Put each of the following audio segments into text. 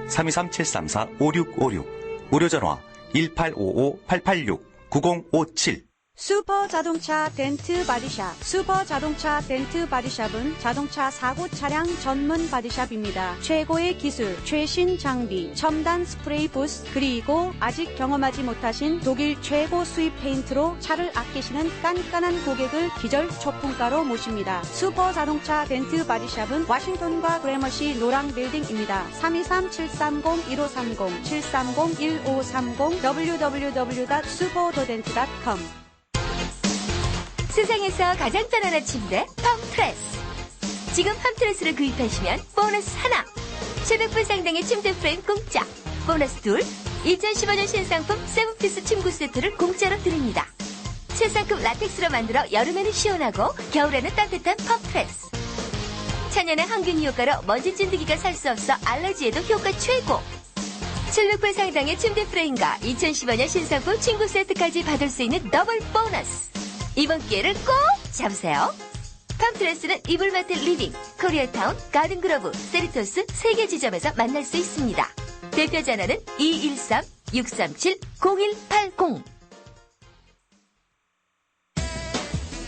323-734-5656 무료전화 1855-886-9057 슈퍼 자동차 덴트 바디샵. 슈퍼 자동차 덴트 바디샵은 자동차 사고 차량 전문 바디샵입니다. 최고의 기술, 최신 장비, 첨단 스프레이 부스, 그리고 아직 경험하지 못하신 독일 최고 수입 페인트로 차를 아끼시는 깐깐한 고객을 기절 초품가로 모십니다. 슈퍼 자동차 덴트 바디샵은 워싱턴과 그래머시 노랑 빌딩입니다. 323-730-1530, 730-1530, www.superdodent.com. 세상에서 가장 편안한 침대 팜트레스. 지금 팜트레스를 구입하시면 보너스 하나, 700불 상당의 침대 프레임 공짜, 보너스 둘, 2015년 신상품 세븐피스 침구 세트를 공짜로 드립니다. 최상급 라텍스로 만들어 여름에는 시원하고 겨울에는 따뜻한 팜트레스. 천연의 항균 효과로 먼지 찐드기가 살 수 없어 알러지에도 효과 최고. 700불 상당의 침대 프레임과 2015년 신상품 침구 세트까지 받을 수 있는 더블 보너스. 이번 기회를 꼭 잡으세요. 팜트레스는 이불마트 리빙, 코리아타운, 가든그로브, 세리토스 3개 지점에서 만날 수 있습니다. 대표 전화는 213-637-0180.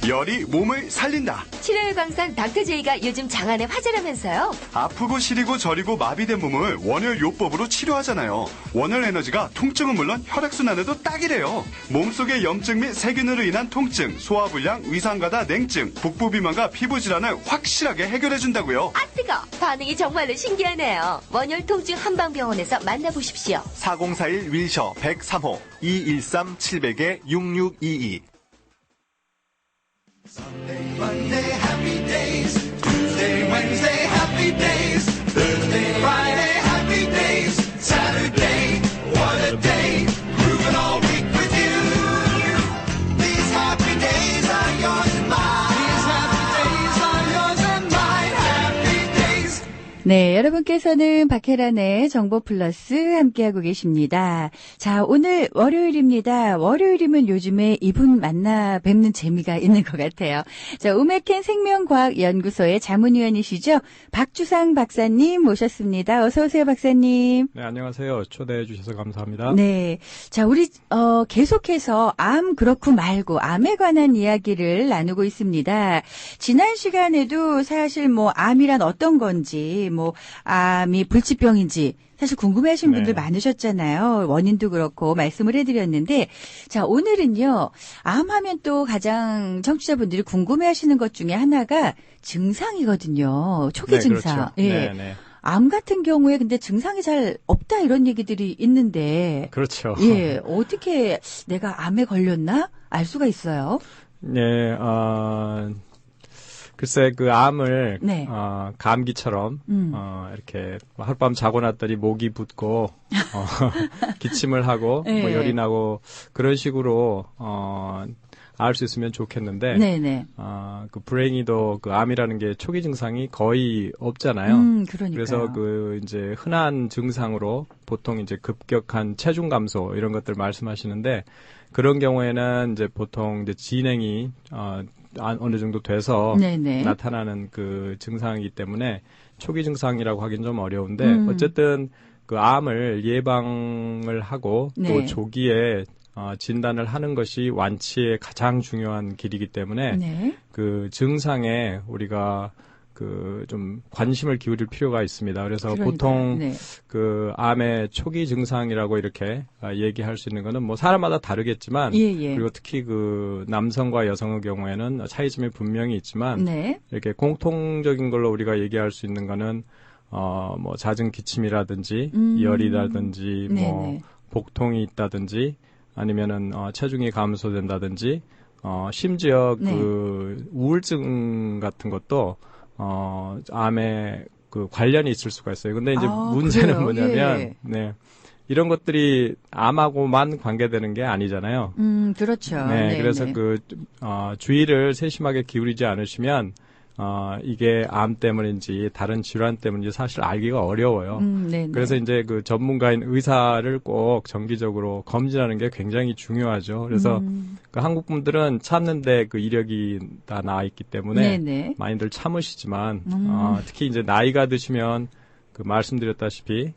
열이 몸을 살린다. 치료의 광산 닥터제이가 요즘 장안의 화제라면서요. 아프고 시리고 저리고 마비된 몸을 원열 요법으로 치료하잖아요. 원열 에너지가 통증은 물론 혈액순환에도 딱이래요. 몸속의 염증 및 세균으로 인한 통증, 소화불량, 위산가다, 냉증, 복부비만과 피부질환을 확실하게 해결해준다고요. 아 뜨거! 반응이 정말로 신기하네요. 원열 통증 한방병원에서 만나보십시오. 4041 윌셔 103호 213-700-6622 Sunday, Monday, happy days. Tuesday, Wednesday, happy days. Thursday, Friday, happy days. Saturday, what a day. Grooving all week with you. These happy days are yours and mine. These happy days are yours and mine. Happy days. 네, 여러분께서는 박혜란의 정보 플러스 함께하고 계십니다. 자, 오늘 월요일입니다. 월요일이면 요즘에 이분 만나 뵙는 재미가 있는 것 같아요. 자, 우메켄 생명과학연구소의 자문위원이시죠? 박주상 박사님 모셨습니다. 어서 오세요, 박사님. 네, 안녕하세요. 초대해 주셔서 감사합니다. 네. 자, 우리 계속해서 암 그렇고 말고 암에 관한 이야기를 나누고 있습니다. 지난 시간에도 사실 뭐 암이란 어떤 건지, 뭐 암이 불치병인지 사실 궁금해하신 분들 많으셨잖아요. 원인도 그렇고 말씀을 해드렸는데, 자, 오늘은요, 암하면 또 가장 청취자분들이 궁금해하시는 것 중에 하나가 증상이거든요. 초기 네, 증상. 그렇죠. 예. 네, 네. 암 같은 경우에 근데 증상이 잘 없다 이런 얘기들이 있는데, 그렇죠. 예, 어떻게 내가 암에 걸렸나 알 수가 있어요? 네, 글쎄 그 암을 네. 감기처럼 이렇게 하룻밤 자고 났더니 목이 붓고 기침을 하고 네. 뭐 열이 나고 그런 식으로 알 수 있으면 좋겠는데 네네. 그 불행히도 그 암이라는 게 초기 증상이 거의 없잖아요. 그러니까요. 그래서 그 이제 흔한 증상으로 보통 이제 급격한 체중 감소 이런 것들 말씀하시는데 그런 경우에는 이제 보통 이제 진행이 어느 정도 돼서 네네. 나타나는 그 증상이기 때문에 초기 증상이라고 하긴 좀 어려운데 어쨌든 그 암을 예방을 하고 네. 또 조기에 진단을 하는 것이 완치의 가장 중요한 길이기 때문에 네. 그 증상에 우리가 그 좀 관심을 기울일 필요가 있습니다. 그래서 그러니까요. 보통 네. 그 암의 초기 증상이라고 이렇게 얘기할 수 있는 거는 뭐 사람마다 다르겠지만 예. 그리고 특히 그 남성과 여성의 경우에는 차이점이 분명히 있지만 네. 이렇게 공통적인 걸로 우리가 얘기할 수 있는 거는 뭐 잦은 기침이라든지 열이라든지 뭐 네네. 복통이 있다든지 아니면은 체중이 감소된다든지 심지어 네. 그 우울증 같은 것도 암에 그 관련이 있을 수가 있어요. 근데 이제 문제는 그래요? 뭐냐면 예. 네. 이런 것들이 암하고만 관계되는 게 아니잖아요. 그렇죠. 네, 네네. 그래서 그 주의를 세심하게 기울이지 않으시면 이게 암 때문인지 다른 질환 때문인지 사실 알기가 어려워요. 네네. 그래서 이제 그 전문가인 의사를 꼭 정기적으로 검진하는 게 굉장히 중요하죠. 그래서 그 한국 분들은 참는데 그 이력이 다 나와 있기 때문에 많이들 참으시지만 특히 이제 나이가 드시면 그 말씀드렸다시피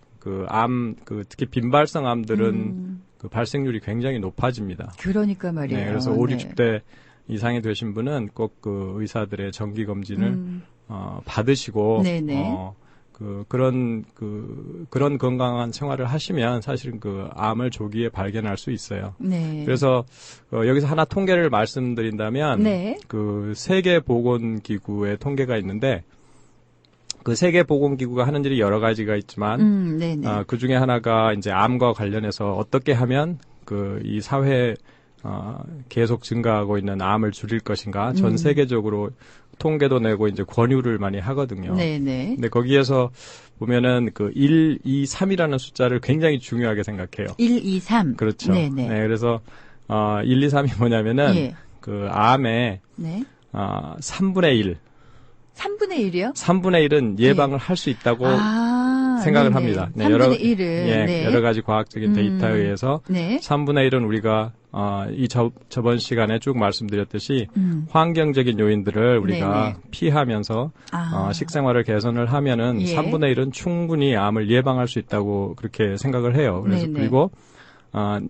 특히 빈발성 암들은 그 발생률이 굉장히 높아집니다. 그러니까 말이에요. 네, 그래서 5, 60대 이상이 되신 분은 꼭 그 의사들의 정기 검진을 받으시고 네네. 그런 건강한 생활을 하시면 사실은 그 암을 조기에 발견할 수 있어요. 네. 그래서 여기서 하나 통계를 말씀드린다면 네. 그 세계보건기구의 통계가 있는데 그 세계보건기구가 하는 일이 여러 가지가 있지만 네네. 그 중에 하나가 이제 암과 관련해서 어떻게 하면 이 사회 계속 증가하고 있는 암을 줄일 것인가 전 세계적으로 통계도 내고 이제 권유를 많이 하거든요. 네네. 근데 거기에서 보면은 그 1, 2, 3이라는 숫자를 굉장히 중요하게 생각해요. 1, 2, 3. 그렇죠. 네네. 네, 그래서 1, 2, 3이 뭐냐면은 예. 그 암의 네. 3분의 1. 3분의 1이요? 3분의 1은 예방을 할 수 있다고 생각을 네네. 합니다. 네, 3분의 1은. 네, 여러 가지 과학적인 데이터에 의해서 네. 3분의 1은 우리가 저번 시간에 쭉 말씀드렸듯이 환경적인 요인들을 우리가 네네. 피하면서 식생활을 개선을 하면은 예. 3분의 1은 충분히 암을 예방할 수 있다고 그렇게 생각을 해요. 그래서 네네. 그리고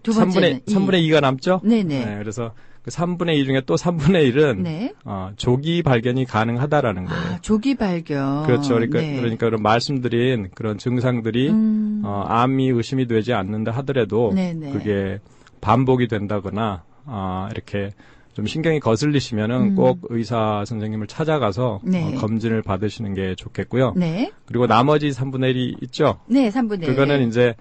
두 번째는 3분의 2가 남죠? 네네. 네, 그래서 그 3분의 2 중에 또 3분의 1은 네. 조기 발견이 가능하다라는 거예요. 조기 발견. 그렇죠. 그러니까, 네. 그러니까 그런 말씀드린 그런 증상들이 암이 의심이 되지 않는다 하더라도 네네. 그게 반복이 된다거나 이렇게 좀 신경이 거슬리시면은 꼭 의사 선생님을 찾아가서 네. 검진을 받으시는 게 좋겠고요. 네. 그리고 나머지 3분의 1이 있죠. 네, 3분의 1. 그거는 이제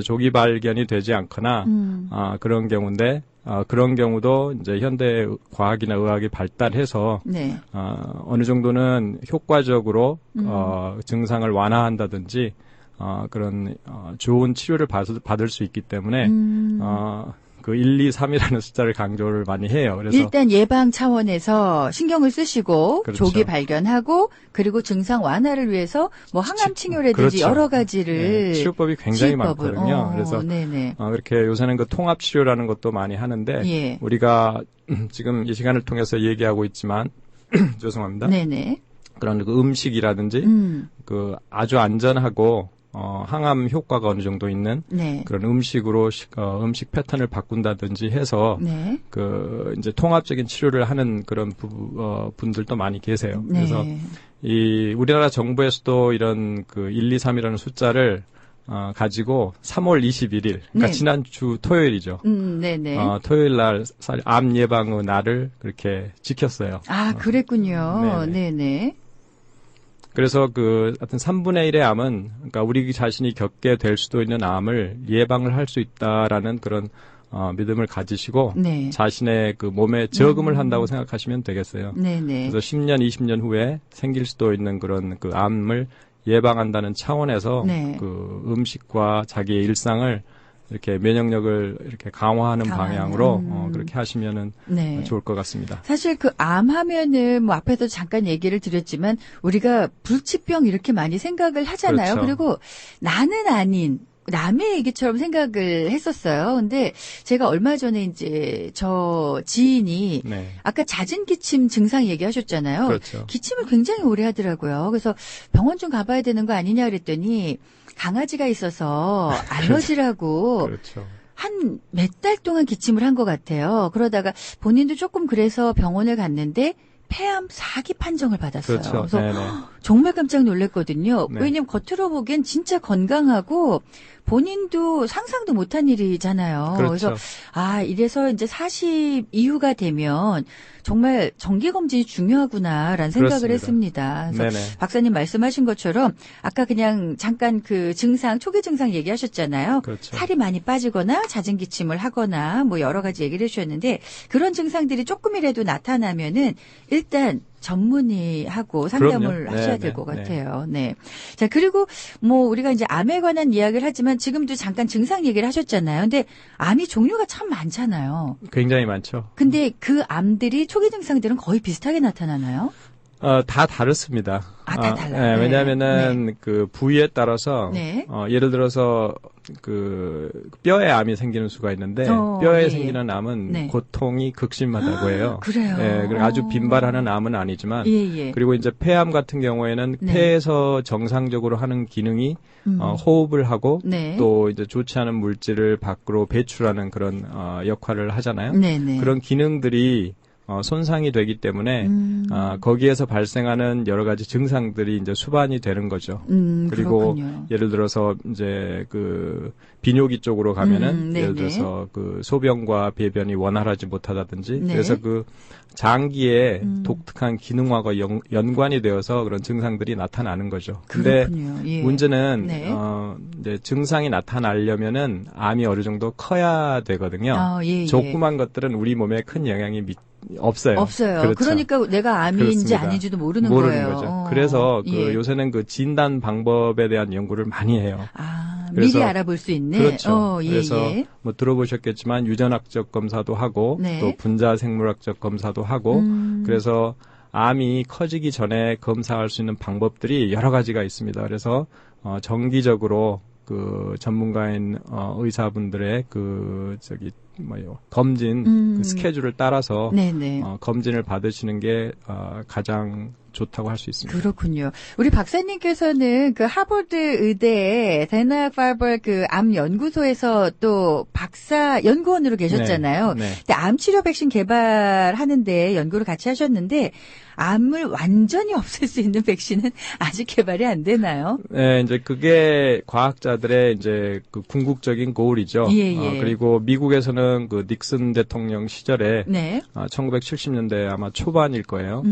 조기 발견이 되지 않거나 그런 경우인데 그런 경우도 이제 현대 과학이나 의학이 발달해서 네. 어느 정도는 효과적으로 증상을 완화한다든지 그런 좋은 치료를 받을 수 있기 때문에 그 1, 2, 3이라는 숫자를 강조를 많이 해요. 그래서 일단 예방 차원에서 신경을 쓰시고 그렇죠. 조기 발견하고 그리고 증상 완화를 위해서 뭐 항암 치료라든지 그렇죠. 여러 가지를 네, 치료법이 굉장히 치료법을. 많거든요. 그래서 네네. 그렇게 요새는 그 통합 치료라는 것도 많이 하는데 예. 우리가 지금 이 시간을 통해서 얘기하고 있지만 죄송합니다. 네네. 그런 그 음식이라든지 그 아주 안전하고 항암 효과가 어느 정도 있는 네. 그런 음식으로 음식 패턴을 바꾼다든지 해서 네. 그 이제 통합적인 치료를 하는 그런 분들도 많이 계세요. 네. 그래서 이 우리나라 정부에서도 이런 그 1, 2, 3이라는 숫자를 가지고 3월 21일, 그러니까 네. 지난주 토요일이죠. 네네. 토요일 날 암 예방의 날을 그렇게 지켰어요. 그랬군요. 네네. 네네. 그래서 하여튼 3분의 1의 암은, 그러니까 우리 자신이 겪게 될 수도 있는 암을 예방을 할 수 있다라는 그런, 믿음을 가지시고, 네. 자신의 그 몸에 저금을 한다고 생각하시면 되겠어요. 네네. 그래서 10년, 20년 후에 생길 수도 있는 그런 그 암을 예방한다는 차원에서 네. 그 음식과 자기의 일상을 이렇게 면역력을 이렇게 강화하는 방향으로 그렇게 하시면은 네. 좋을 것 같습니다. 사실 그 암 하면은 뭐 앞에도 잠깐 얘기를 드렸지만 우리가 불치병 이렇게 많이 생각을 하잖아요. 그렇죠. 그리고 나는 아닌 남의 얘기처럼 생각을 했었어요. 근데 제가 얼마 전에 이제 저 지인이 네. 아까 잦은 기침 증상 얘기하셨잖아요. 그렇죠. 기침을 굉장히 오래 하더라고요. 그래서 병원 좀 가봐야 되는 거 아니냐 그랬더니 강아지가 있어서 알러지라고 그렇죠. 한 몇 달 동안 기침을 한 것 같아요. 그러다가 본인도 조금 그래서 병원을 갔는데 폐암 4기 판정을 받았어요. 그렇죠. 그래서 네네. 정말 깜짝 놀랐거든요. 네. 왜냐면 겉으로 보기엔 진짜 건강하고 본인도 상상도 못한 일이잖아요. 그렇죠. 그래서 이래서 이제 40 이후가 되면 정말 정기 검진이 중요하구나라는 생각을 그렇습니다. 했습니다. 그래서 네네. 박사님 말씀하신 것처럼 아까 그냥 잠깐 그 증상 초기 증상 얘기하셨잖아요. 그렇죠. 살이 많이 빠지거나 잦은 기침을 하거나 뭐 여러 가지 얘기를 해주셨는데 그런 증상들이 조금이라도 나타나면은 일단 전문의하고 상담을 그럼요. 하셔야 네, 될 것 네, 같아요. 네. 자, 그리고 뭐 우리가 이제 암에 관한 이야기를 하지만 지금도 잠깐 증상 얘기를 하셨잖아요. 근데 암이 종류가 참 많잖아요. 굉장히 많죠. 근데 그 암들이 초기 증상들은 거의 비슷하게 나타나나요? 다 다릅니다. 다 달라요? 네, 네. 왜냐하면은 그 부위에 따라서 네. 예를 들어서 그 뼈에 암이 생기는 수가 있는데 어, 뼈에 예. 생기는 암은 네. 고통이 극심하다고 해요. 그래요? 예, 그리고 아주 빈발하는 암은 아니지만 예. 그리고 이제 폐암 같은 경우에는 네. 폐에서 정상적으로 하는 기능이 호흡을 하고 네. 또 이제 좋지 않은 물질을 밖으로 배출하는 그런 역할을 하잖아요. 네네. 그런 기능들이 손상이 되기 때문에 거기에서 발생하는 여러 가지 증상들이 이제 수반이 되는 거죠. 그리고 그렇군요. 예를 들어서 이제 그 비뇨기 쪽으로 가면은 네네. 예를 들어서 그 소변과 배변이 원활하지 못하다든지 네. 그래서 그 장기에 독특한 기능화가 연관이 되어서 그런 증상들이 나타나는 거죠. 근데 그렇군요. 예. 문제는 네. 이제 증상이 나타나려면은 암이 어느 정도 커야 되거든요. 예. 조그만 것들은 우리 몸에 큰 영향이 없어요. 없어요. 그렇죠. 그러니까 내가 암인지 그렇습니다. 아닌지도 모르는 거예요. 거죠. 그래서 그 예. 요새는 그 진단 방법에 대한 연구를 많이 해요. 미리 알아볼 수 있는. 그렇죠. 예, 그래서 예. 뭐 들어보셨겠지만 유전학적 검사도 하고 네. 또 분자생물학적 검사도 하고 그래서 암이 커지기 전에 검사할 수 있는 방법들이 여러 가지가 있습니다. 그래서 정기적으로 그 전문가인 의사분들의 검진 그 스케줄을 따라서 네네. 검진을 받으시는 게 가장 좋다고 할 수 있습니다. 그렇군요. 우리 박사님께서는 그 하버드 의대 데나 파벌 그 암 연구소에서 또 박사 연구원으로 계셨잖아요. 네. 근데 암 치료 백신 개발하는데 연구를 같이 하셨는데 암을 완전히 없앨 수 있는 백신은 아직 개발이 안 되나요? 네, 이제 그게 과학자들의 이제 그 궁극적인 고울이죠. 예. 그리고 미국에서는 그 닉슨 대통령 시절에 네. 1970년대 아마 초반일 거예요.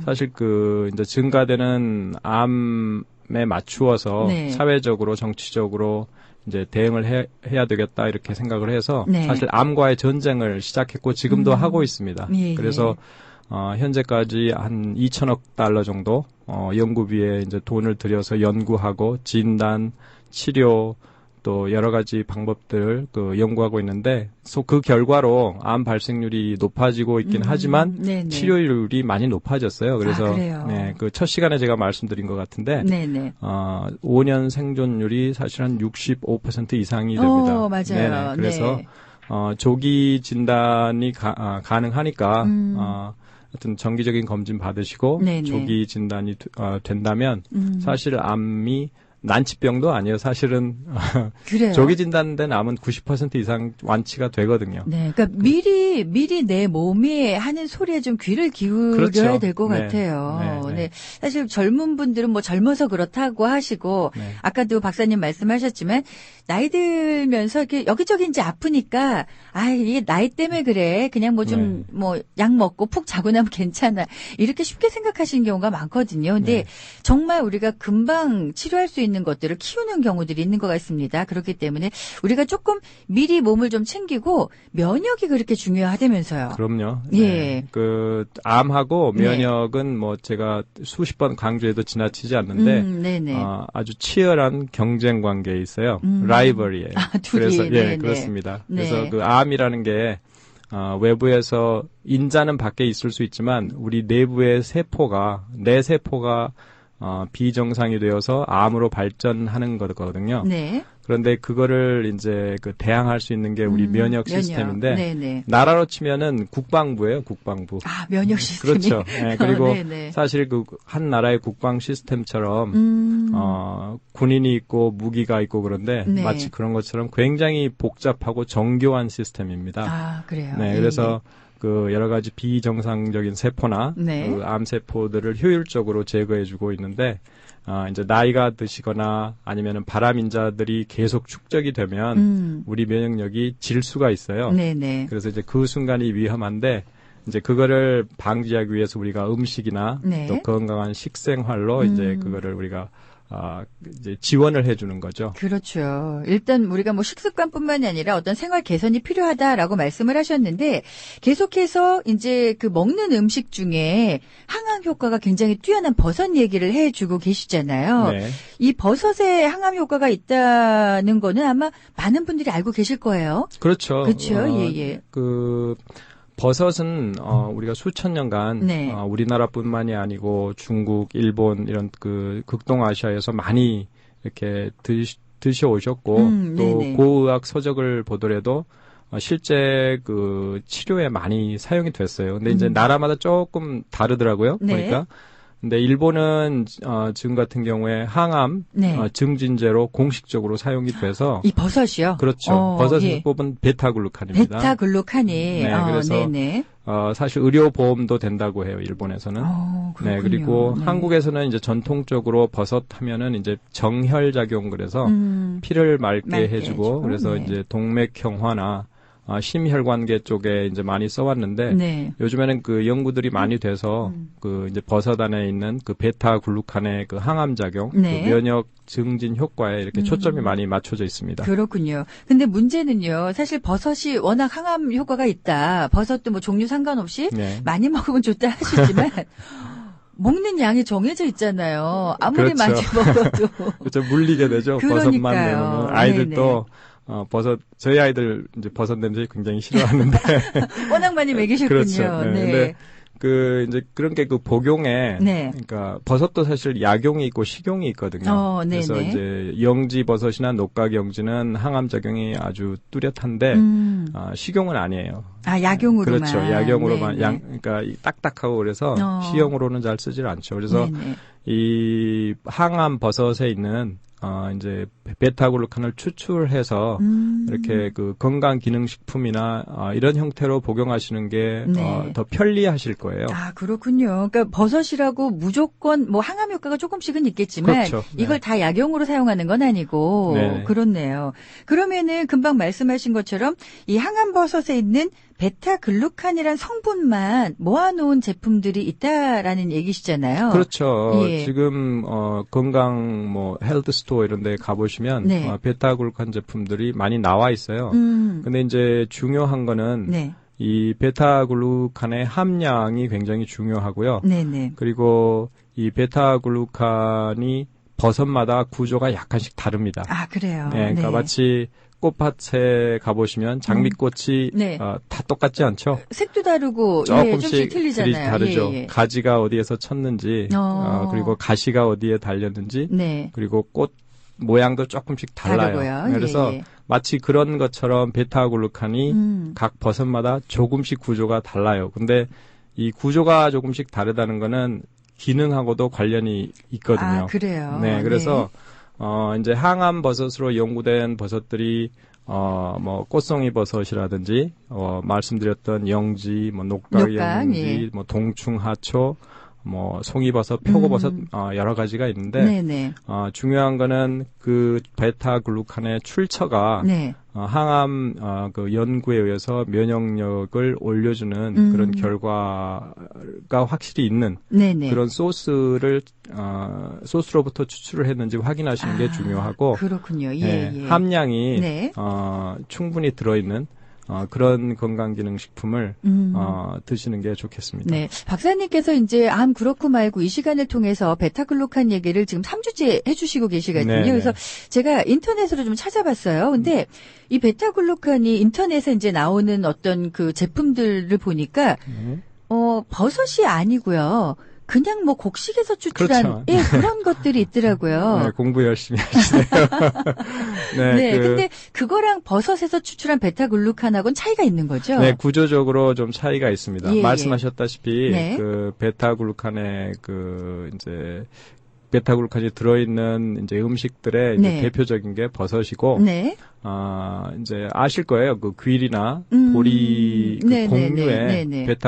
사실 그 이제 증가되는 암에 맞추어서 네. 사회적으로 정치적으로 이제 대응을 해야 되겠다 이렇게 생각을 해서 네. 사실 암과의 전쟁을 시작했고 지금도 하고 있습니다. 예. 그래서 현재까지 한 2천억 달러 정도 연구비에 이제 돈을 들여서 연구하고 진단, 치료 또 여러 가지 방법들을 그 연구하고 있는데 그 결과로 암 발생률이 높아지고 있긴 하지만 네네. 치료율이 많이 높아졌어요. 그래서 그래요? 네, 그 첫 시간에 제가 말씀드린 것 같은데 네네. 5년 생존율이 사실 한 65% 이상이 됩니다. 맞아요. 네네. 그래서 네. 조기 진단이 가능하니까 하여튼 정기적인 검진 받으시고 네네. 조기 진단이 된다면 사실 암이 난치병도 아니에요. 사실은 그래요. 조기 진단된 암은 90% 이상 완치가 되거든요. 네, 그러니까 미리 내 몸이 하는 소리에 좀 귀를 기울여야 그렇죠. 될 것 네. 같아요. 네. 네, 사실 젊은 분들은 뭐 젊어서 그렇다고 하시고 네. 아까도 박사님 말씀하셨지만 나이 들면서 이렇게 여기저기 이제 아프니까 이게 나이 때문에 그래. 그냥 뭐 좀 뭐 약 먹고 푹 자고 나면 괜찮아. 이렇게 쉽게 생각하시는 경우가 많거든요. 근데 정말 우리가 금방 치료할 수 있는 것들을 키우는 경우들이 있는 것 같습니다. 그렇기 때문에 우리가 조금 미리 몸을 좀 챙기고 면역이 그렇게 중요하다면서요. 그럼요. 예. 네. 그 암하고 면역은 뭐 제가 수십 번 강조해도 지나치지 않는데 네네. 아주 치열한 경쟁 관계에 있어요. 라이벌이에요. 둘이. 그래서 네네. 그렇습니다. 네. 그래서 그 암이라는 게 외부에서 인자는 밖에 있을 수 있지만 우리 내부의 내 세포가 비정상이 되어서 암으로 발전하는 거거든요. 네. 그런데 그거를 이제 그 대항할 수 있는 게 우리 면역 시스템인데 네네. 나라로 치면은 국방부예요, 국방부. 면역 시스템이. 그렇죠. 네, 그리고 네네. 사실 그 한 나라의 국방 시스템처럼 군인이 있고 무기가 있고 그런데 네. 마치 그런 것처럼 굉장히 복잡하고 정교한 시스템입니다. 그래요. 네, 그래서 그 여러 가지 비정상적인 세포나 네. 그 암세포들을 효율적으로 제거해주고 있는데 이제 나이가 드시거나 아니면은 발암인자들이 계속 축적이 되면 우리 면역력이 질 수가 있어요. 네네. 그래서 이제 그 순간이 위험한데 이제 그거를 방지하기 위해서 우리가 음식이나 네. 또 건강한 식생활로 이제 그거를 우리가 이제 지원을 해주는 거죠. 그렇죠. 일단 우리가 뭐 식습관뿐만이 아니라 어떤 생활 개선이 필요하다라고 말씀을 하셨는데 계속해서 이제 그 먹는 음식 중에 항암 효과가 굉장히 뛰어난 버섯 얘기를 해주고 계시잖아요. 네. 이 버섯에 항암 효과가 있다는 거는 아마 많은 분들이 알고 계실 거예요. 그렇죠. 그렇죠. 예. 그 버섯은 우리가 수천 년간 네. 우리나라뿐만이 아니고 중국, 일본 이런 그 극동아시아에서 많이 이렇게 드셔오셨고 또 네네. 고의학 서적을 보더라도 실제 그 치료에 많이 사용이 됐어요. 근데 이제 나라마다 조금 다르더라고요. 네. 보니까. 근데 일본은 지금 같은 경우에 항암 네. 증진제로 공식적으로 사용이 돼서 이 버섯이요? 그렇죠. 버섯에서 예. 뽑은 베타글루칸입니다. 베타글루칸이. 네, 그래서 네네. 사실 의료 보험도 된다고 해요. 일본에서는. 그렇군요. 네, 그리고 네. 한국에서는 이제 전통적으로 버섯 하면은 이제 정혈 작용 그래서 피를 맑게 맑게 해주고 해주고, 그래서 네. 이제 동맥경화나 심혈관계 쪽에 이제 많이 써왔는데 네. 요즘에는 그 연구들이 많이 돼서 그 이제 버섯 안에 있는 그 베타글루칸의 그 항암 작용, 네. 그 면역 증진 효과에 이렇게 초점이 많이 맞춰져 있습니다. 그렇군요. 근데 문제는요. 사실 버섯이 워낙 항암 효과가 있다. 버섯도 뭐 종류 상관없이 네. 많이 먹으면 좋다 하시지만 먹는 양이 정해져 있잖아요. 아무리 그렇죠. 많이 먹어도. 그렇죠. 물리게 되죠. 버섯만 그러니까요. 내면 아이들도 버섯 저희 아이들 이제 버섯 냄새 굉장히 싫어하는데 워낙 많이 먹이셨군요. 그렇죠. 네. 네. 근데 그 이제 그런 게 그 복용에 네. 그러니까 버섯도 사실 약용이 있고 식용이 있거든요. 네네. 그래서 이제 영지 버섯이나 녹각영지는 항암 작용이 아주 뚜렷한데 식용은 아니에요. 약용으로만. 그렇죠. 약용으로만 네네. 그러니까 딱딱하고 그래서 식용으로는 잘 쓰질 않죠. 그래서 네네. 이 항암 버섯에 있는 이제 베타글루칸을 추출해서 이렇게 그 건강 기능 식품이나 이런 형태로 복용하시는 게 네. 더 편리하실 거예요. 그렇군요. 그러니까 버섯이라고 무조건 뭐 항암 효과가 조금씩은 있겠지만 그렇죠. 네. 이걸 다 약용으로 사용하는 건 아니고 네네. 그렇네요. 그러면은 금방 말씀하신 것처럼 이 항암 버섯에 있는 베타글루칸이란 성분만 모아놓은 제품들이 있다라는 얘기시잖아요. 그렇죠. 예. 지금 건강 뭐 헬스 스토어 이런 데 가보시면 네. 베타글루칸 제품들이 많이 나와 있어요. 근데 이제 중요한 거는 네. 이 베타글루칸의 함량이 굉장히 중요하고요. 네네. 그리고 이 베타글루칸이 버섯마다 구조가 약간씩 다릅니다. 그래요. 네, 그러니까 네. 마치 꽃밭에 가보시면 장미꽃이 네. 다 똑같지 않죠? 색도 다르고 조금씩 좀씩 틀리잖아요. 다르죠. 예, 예. 가지가 어디에서 쳤는지, 그리고 가시가 어디에 달렸는지, 네. 그리고 꽃 모양도 조금씩 달라요. 다르고요. 그래서 예, 예. 마치 그런 것처럼 베타글루칸이 각 버섯마다 조금씩 구조가 달라요. 근데 이 구조가 조금씩 다르다는 거는 기능하고도 관련이 있거든요. 그래요. 네, 그래서 이제 항암 버섯으로 연구된 버섯들이 뭐 꽃송이 버섯이라든지 말씀드렸던 영지, 뭐 녹각 영지, 예. 뭐 동충하초, 뭐 송이버섯, 표고버섯 여러 가지가 있는데 네네. 중요한 거는 그 베타글루칸의 출처가 네. 항암 그 연구에 의해서 면역력을 올려주는 그런 결과가 확실히 있는 네네. 그런 소스를 소스로부터 추출을 했는지 확인하시는 게 중요하고 그렇군요. 예, 네, 예. 함량이 네. 충분히 들어있는 그런 건강기능식품을 드시는 게 좋겠습니다. 네. 박사님께서 이제 암 그렇고 말고 이 시간을 통해서 베타글루칸 얘기를 지금 3주째 해주시고 계시거든요. 네네. 그래서 제가 인터넷으로 좀 찾아봤어요. 근데 이 베타글루칸이 인터넷에 이제 나오는 어떤 그 제품들을 보니까 버섯이 아니고요. 그냥 뭐 곡식에서 추출한 그렇죠. 예, 그런 것들이 있더라고요. 네, 공부 열심히 하시네요. 네, 근데 그거랑 버섯에서 추출한 베타글루칸하고는 차이가 있는 거죠? 네, 구조적으로 좀 차이가 있습니다. 예, 말씀하셨다시피 네. 그 베타글루칸의 그 이제 베타글루칸이 들어있는 이제 음식들의 이제 네. 대표적인 게 버섯이고, 네. 이제 아실 거예요. 그 귀리나 보리 그 네네네, 곡류에 네네. 베타